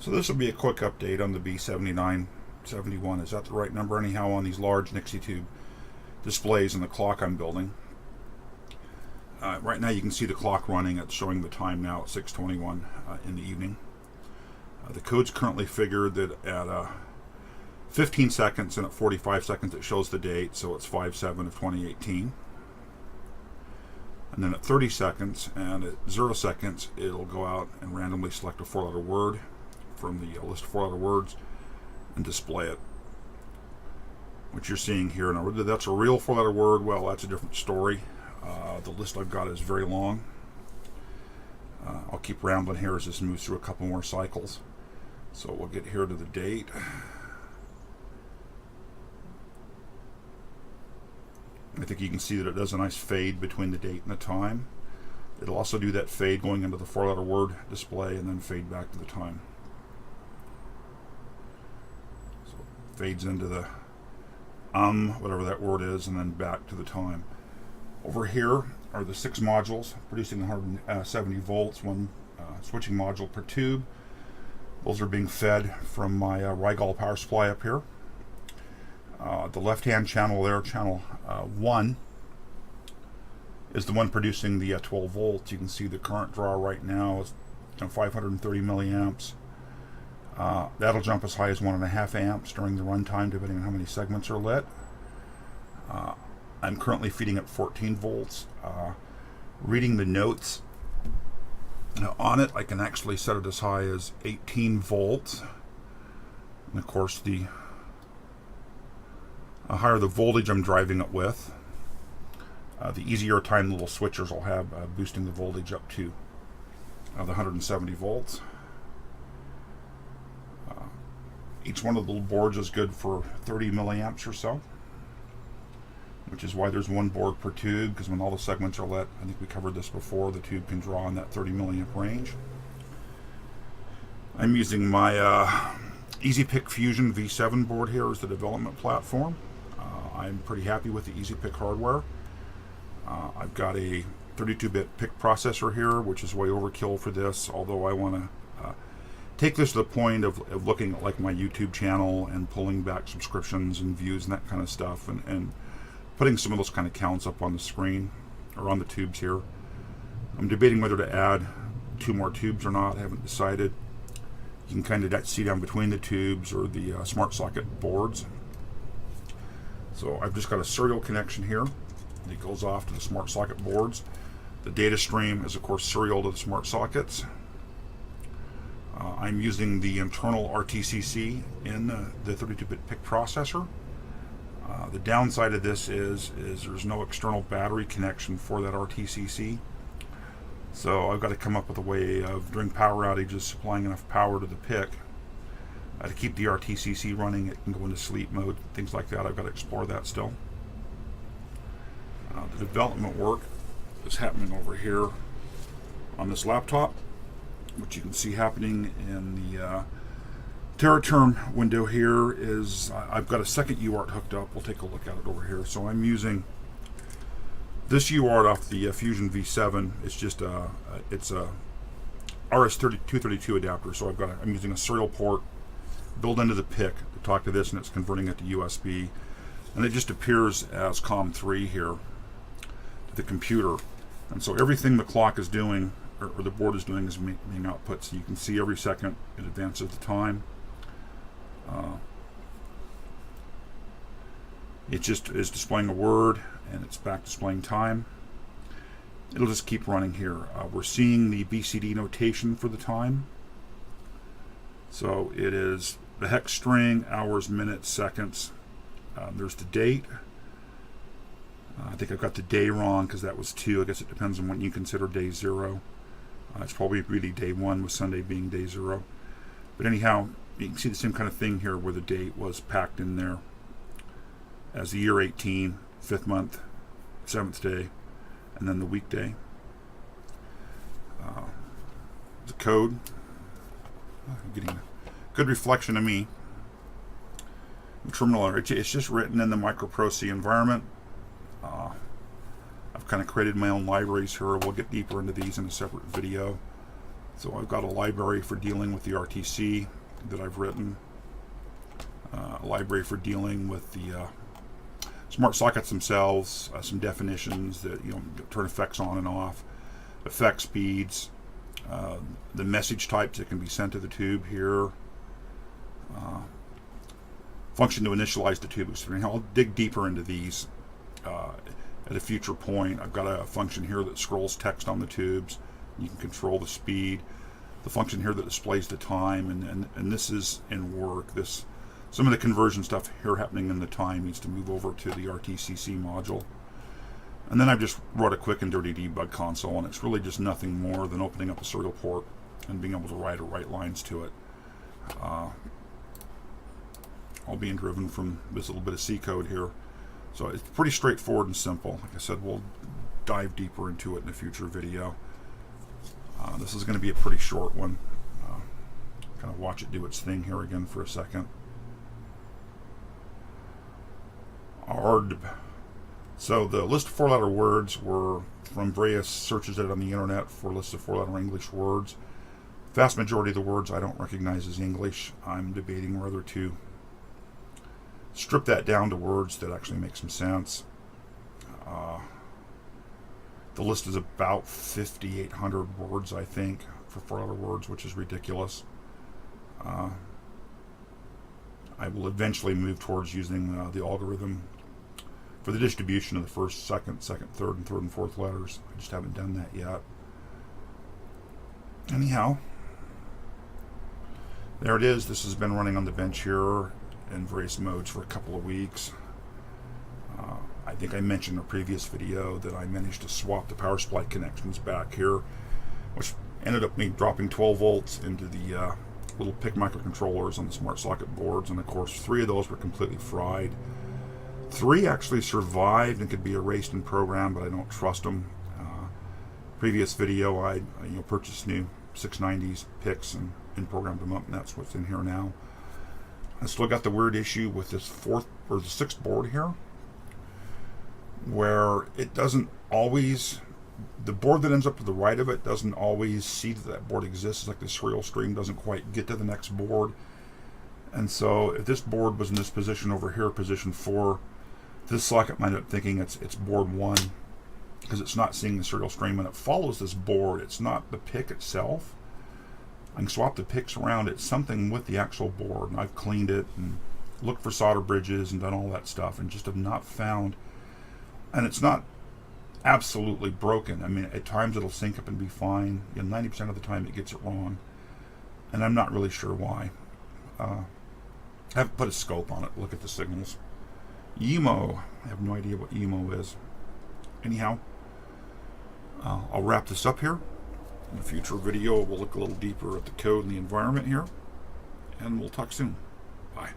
So this will be a quick update on the B7971. Is that the right number anyhow on these large Nixie tube displays in the clock I'm building? Right now you can see the clock running. It's showing the time now at 6:21 in the evening. The code's currently figured that at 15 seconds and at 45 seconds it shows the date, so it's 5/7 of 2018. And then at 30 seconds and at 0 seconds it'll go out and randomly select a 4-letter word from the list of 4-letter words and display it. What you're seeing here now, whether that's a real 4-letter word, well, that's a different story. The list I've got is very long. I'll keep rambling here as this moves through a couple more cycles. So we'll get here to the date. I think you can see that it does a nice fade between the date and the time. It'll also do that fade going into the 4-letter word display and then fade back to the time. So it fades into the whatever that word is, and then back to the time. Over here are the 6 modules producing 170 volts, one switching module per tube. Those are being fed from my Rigol power supply up here. The left-hand channel there, channel 1, is the one producing the 12 volts. You can see the current draw right now is 530 milliamps. That'll jump as high as 1.5 amps during the runtime, depending on how many segments are lit. I'm currently feeding at 14 volts. Reading the notes on it, I can actually set it as high as 18 volts. And of course, the higher the voltage I'm driving it with, the easier time the little switchers will have boosting the voltage up to the 170 volts. Each one of the little boards is good for 30 milliamps or so, which is why there's one board per tube, because when all the segments are lit, I think we covered this before, the tube can draw in that 30 milliamp range. I'm using my EasyPick Fusion V7 board here as the development platform. I'm pretty happy with the EasyPick hardware. I've got a 32-bit PIC processor here, which is way overkill for this, although I want to take this to the point of looking at like my YouTube channel and pulling back subscriptions and views and that kind of stuff, and putting some of those kind of counts up on the screen or on the tubes here. I'm debating whether to add 2 more tubes or not. I haven't decided. You can kind of see down between the tubes or the smart socket boards. So I've just got a serial connection here that goes off to the smart socket boards. The data stream is of course serial to the smart sockets. I'm using the internal RTCC in the 32-bit PIC processor. The downside of this is there's no external battery connection for that RTCC. So I've got to come up with a way of, during power outages, supplying enough power to the PIC to keep the RTCC running. It can go into sleep mode, things like that. I've got to explore that still. The development work is happening over here on this laptop, which you can see happening in the TerraTerm window here. Is I've got a second UART hooked up. We'll take a look at it over here. So I'm using this UART off the Fusion V7. It's just it's a RS232 adapter. So I'm using a serial port built into the PIC to talk to this, and it's converting it to USB, and it just appears as COM3 here to the computer. And so everything the clock is doing, or the board is doing, is being output. So you can see every second it advances the time. It just is displaying a word, and it's back displaying time. It'll just keep running here. We're seeing the BCD notation for the time. So it is the hex string, hours, minutes, seconds. There's the date. I think I've got the day wrong because that was 2. I guess it depends on when you consider day 0. It's probably really day 1 with Sunday being day 0. But anyhow, you can see the same kind of thing here where the date was packed in there as the year 18, 5th month, 7th day, and then the weekday. The code, getting a good reflection of me. The terminal, it's just written in the microProC environment. I've kind of created my own libraries here. We'll get deeper into these in a separate video. So I've got a library for dealing with the RTC that I've written, a library for dealing with the smart sockets themselves, some definitions that turn effects on and off, effect speeds, the message types that can be sent to the tube here, function to initialize the tube. So I'll dig deeper into these at a future point. I've got a function here that scrolls text on the tubes. You can control the speed. The function here that displays the time, and this is in work. Some of the conversion stuff here happening in the time needs to move over to the RTCC module. And then I've just wrote a quick and dirty debug console, and it's really just nothing more than opening up a serial port and being able to write lines to it. All being driven from this little bit of C code here. So it's pretty straightforward and simple. Like I said, we'll dive deeper into it in a future video. This is going to be a pretty short one. Kind of watch it do its thing here again for a second. ARD. So the list of 4-letter words were from various searches that on the internet for lists of 4-letter English words. Vast majority of the words I don't recognize as English. I'm debating whether to strip that down to words that actually make some sense. The list is about 5,800 words, I think, for 4-letter words, which is ridiculous. I will eventually move towards using the algorithm for the distribution of the first, second, third, and fourth letters. I just haven't done that yet. Anyhow, there it is. This has been running on the bench here in various modes for a couple of weeks. I think I mentioned in a previous video that I managed to swap the power supply connections back here, which ended up me dropping 12 volts into the little PIC microcontrollers on the smart socket boards, and of course 3 of those were completely fried. 3 actually survived and could be erased in program, but I don't trust them. Previous video, I purchased new 690s PICs and programmed them up, and that's what's in here now. I still got the weird issue with this 4th or the 6th board here, where it doesn't always, the board that ends up to the right of it doesn't always see that board exists. It's like the serial stream doesn't quite get to the next board. And so if this board was in this position over here, position 4, this socket might end up thinking it's board 1, because it's not seeing the serial stream, and it follows this board. It's not the PIC itself. I can swap the PICs around. It's something with the actual board, and I've cleaned it and looked for solder bridges and done all that stuff, and just have not found. And it's not absolutely broken. I mean, at times it'll sync up and be fine. 90% of the time it gets it wrong, and I'm not really sure why. I haven't put a scope on it. Look at the signals. EMO. I have no idea what EMO is. Anyhow, I'll wrap this up here. In a future video, we'll look a little deeper at the code and the environment here, and we'll talk soon. Bye.